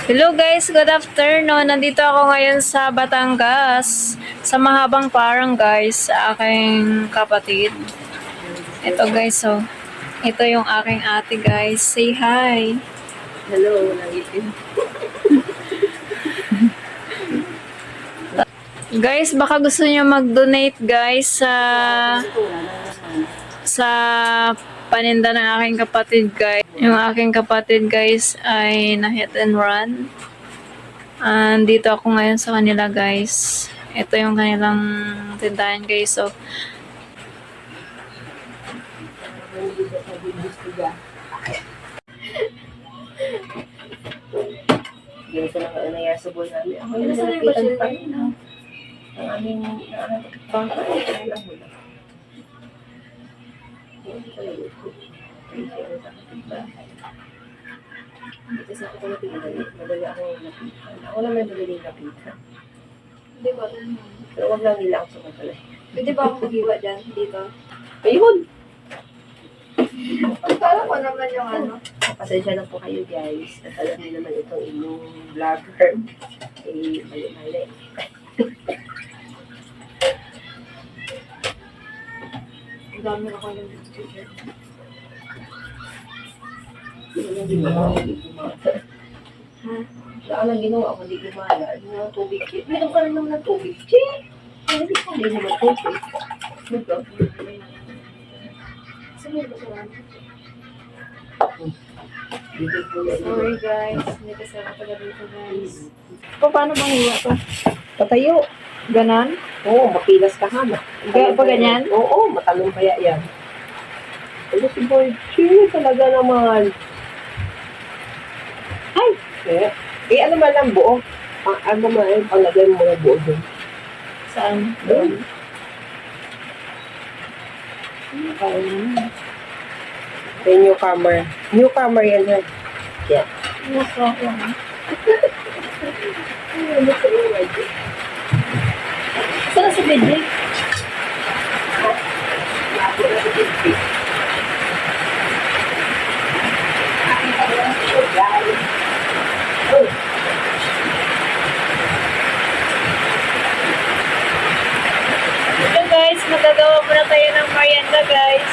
Hello guys, good afternoon. Nandito ako ngayon sa Batangas, sa mahabang parang guys, sa aking kapatid. Ito guys, so, ito yung aking ate guys. Say hi. Hello, nangitin. Guys, baka gusto niyo mag-donate guys sa paninda ng aking kapatid guys. Yung aking kapatid guys ay na-hit and run. Dito ako ngayon sa kanila guys. Ito yung kanilang tindahan guys. So, Hindi ko na nangyayari sa buhay namin. Ako yung Nasaan yung nakikitan bachelor? pa rin ng aming bangka. Kaya lang mo lang. Dito sa ako talagang madali ako lapitan. Ako naman madali lapitan. di ba? Pero wag lang nila ako sa kantalay. Pwede ba ako maghiwa dyan dito? Ayun! Pagkala ko naman yung ano. Pasensya na po kayo guys. At alam niyo naman itong inyong vlogger. Eh, mali-mali. Ang dami ako yung sticker. Hindi ginawa, hindi gumala. Saan ang ginawa ko, hindi gumala. Hindi naman tubig. Meron ka naman ng tubig. Hindi ko hindi naman tubig. Diba? Sige, baka Dito po yan. sorry guys, hindi kasi ako taga dito guys. Paano bang hiwa to? Patayo. Ganon? Oo, makilas ka hama. Pa ganyan? Oo, matalong kaya yan. Ano si Boy? Talaga naman. Ay! Ano man lang buo. Ano man, palagay mo na buo doon. Saan? Doon. May newcomer. Newcomer yan yan. Yeah. Gusto ko. Ano sa iyo, Saan si Bidley? Ito guys, magagawa muna tayo ng merienda guys.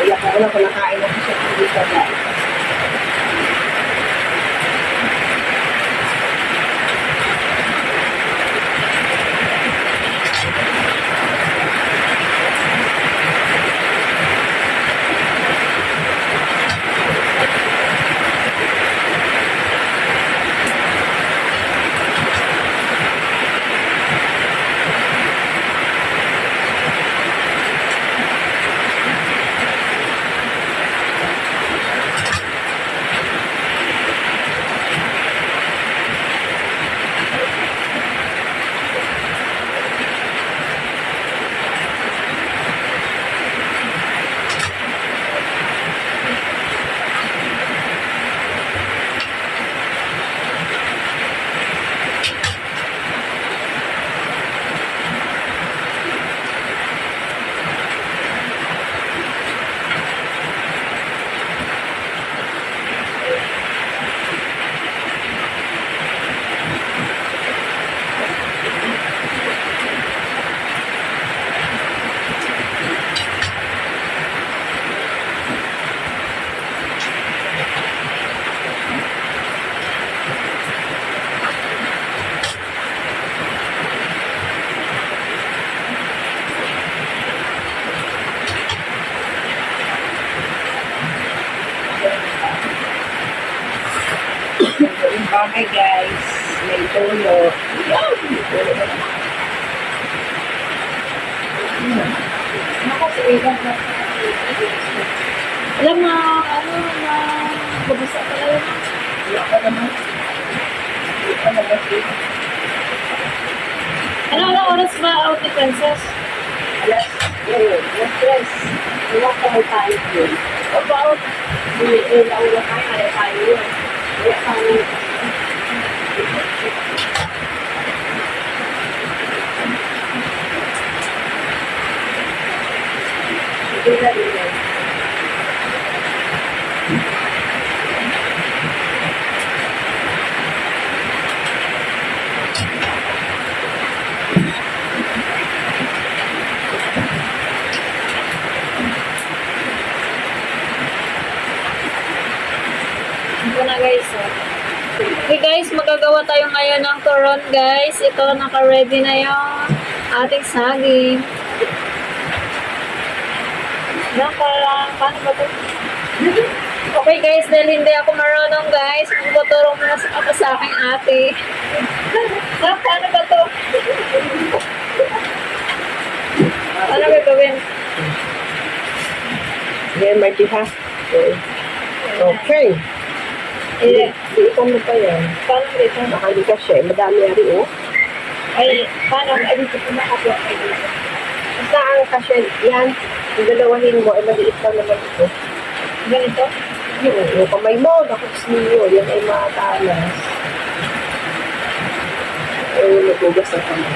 Kaya ako na kumakain ako sa pagkita guys. Yung bagay guys, may tulo. Alam mo, ano na, babasa pala yun. Wala ka naman. Wala ka naman. Ano oras ba out ni Princess? Alas, yes, yes. Iwan ka mo tayo yun. About, nauwa tayo, kaya tayo yun. Kaya tayo. Ito na rin yan. Ito na guys. Okay guys, magagawa tayo ngayon ng turon guys. Ito, naka-ready na yung ating saging. Paano ba ito? Okay guys, dahil hindi ako marunong guys, magtuturo muna ako sa aking ate. Paano ba ito? Ano gagawin? Yan, Marty, ha? Okay. Ikaw mo pa yan. Paano dito? Nakali ka siya. Madami na rin, oh. Ay, paano? Ay, dito po nakapwa kayo dito. Basta ang kasya, yan. Yung dalawahin mo, ay maliit lang naman ito. Ganito? Yung kamay mo, nakups niyo. Yan ay matalas. Ay, nagugas na kamay.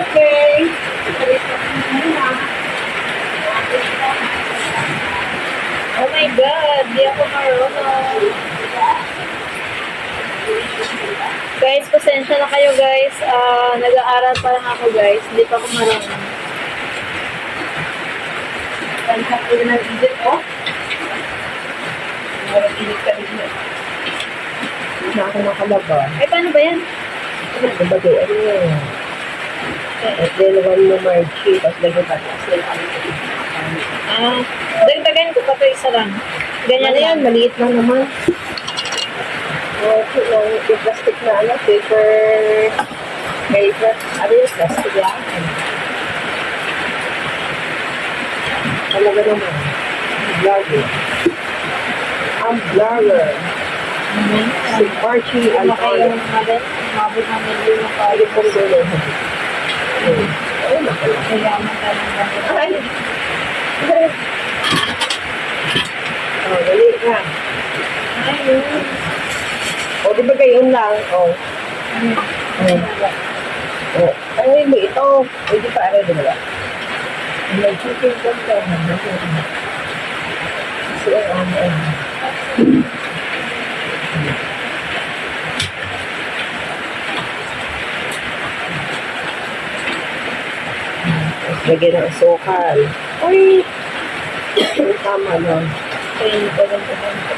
Okay. Oh my God, di ako marunong. Guys, pasensya na kayo guys. Nag-aaral pa lang ako guys. Hindi pa ako marunong. Tansak ko na nag-idit, oh. Nag-idit ka rin na. Hindi na ako nakalaba. Ay, paano ba yan? Nabagay, ano yun? At then, one mo Marchie, tapos lagyan pa. Tapos lagyan Dagdagan ko pa ito isa lang. Ganyan ano lang. yan, maliit lang naman. Okay lang, yung plastic na ano, paper, ano yung plastic yan? Talaga naman. Vlogger. Ang vlogger. Si Archie Kung Alcala. makayong natin, mabot namin yung Ay, kung gulo. Ay, nakala. kayaman ka ng ganito. Ay! Oh, dali ka. Ayun. O, di ba gayon lang? O. O. Ay, mo ito. O, di pa, di ba? Nag-chicken ko ito. Kasi ang lagyan ng asukal. Uy! Tama lang. Ayun ko lang ito.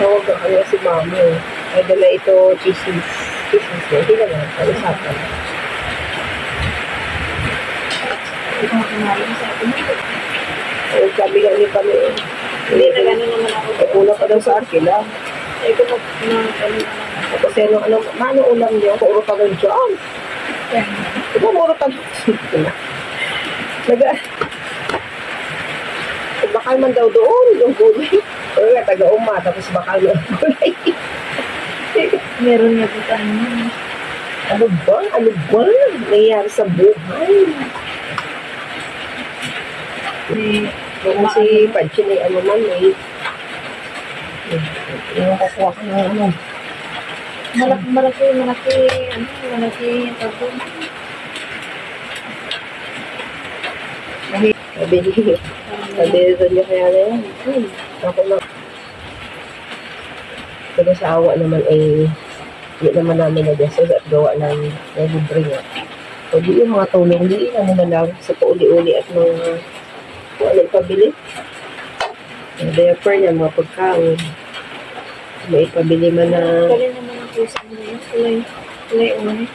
Tawag ka kanya si mami. Ay, dala ito chismis. Chismis mo. Hindi naman. Palisapan. Ay, sabi nga ni kami. Hindi na gano'n naman ako. Ay, kulang ka daw sa akin, ah. Ay, kung ano Tapos ano, mano ulam niyo? Puro ka ng dyan. Diba, puro ka Naga, bakal man daw doon, yung gulay. O nga, taga-uma, tapos bakal na yung gulay. meron nga po tayo. Ano ba? Ano ba? Nangyayari sa buhay. Kung si Pagchin ay ano man, eh. Yung kukuha ko ng ano. Malaki Sabi niya kaya na yan. Ako na. Pero sa awa naman ay hindi naman namin na-desos at gawa ng libre nga. O di yung mga tulong, di na naman lang sa pauli-uli at mga kung ano ipabili. Therefore niya, mga pagkaon. May ipabili man na Kali naman ang pusa mo na yun. Kulay orange.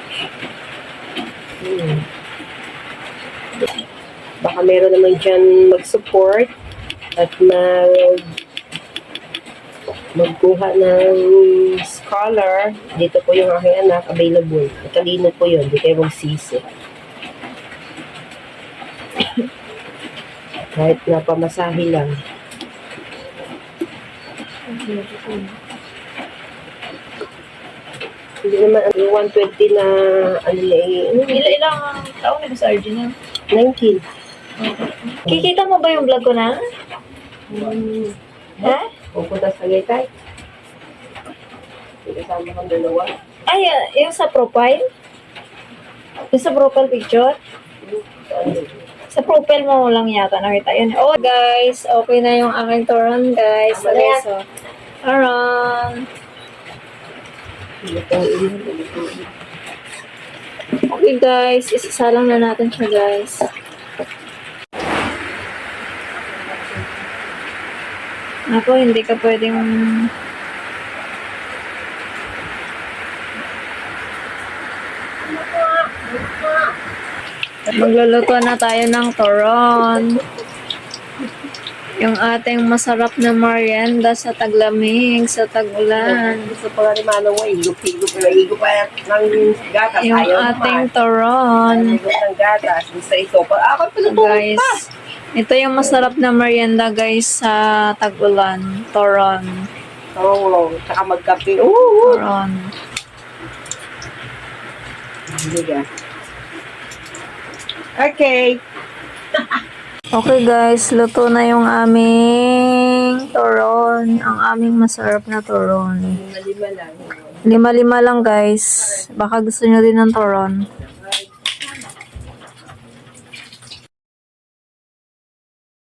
Baka meron naman dyan mag-support at magkuha ng scholar. Dito po yung aking anak, available. Matalino po yun, di kayo magsisi. Kahit na pamasahe lang. Hindi naman, yung 120 na, ano na Ilang taon na sa Argentina? 19. Kikita mo ba yung vlog ko na? Ha? Pupunta sa Tagaytay. Kasama kang dalawa. Ay, yung sa profile? Yung sa profile picture? Sa profile mo lang yata nakita yun. Oh, guys, okay na yung aking turon, guys. Okay, so, turon. Okay, guys. Isasalang na natin siya, guys. Ako, hindi ka pwedeng... Magluluto na tayo ng turon. Yung ating masarap na merienda sa taglamig, sa tag-ulan. Gusto pa nga ni Manong Way, higop-higop na higop pa ng gatas. Yung Ayaw ating naman. turon. Higop ng gatas. Gusto ito. Ako pinutulog Guys, pa. ito yung masarap na merienda, guys, sa tag-ulan. Turon. Oo, tsaka magkape. Oo. Turon. Okay. Okay, guys, luto na yung aming turon. Ang aming masarap na turon. Lima lang. 5-5 lang, guys. Baka gusto nyo din ng turon.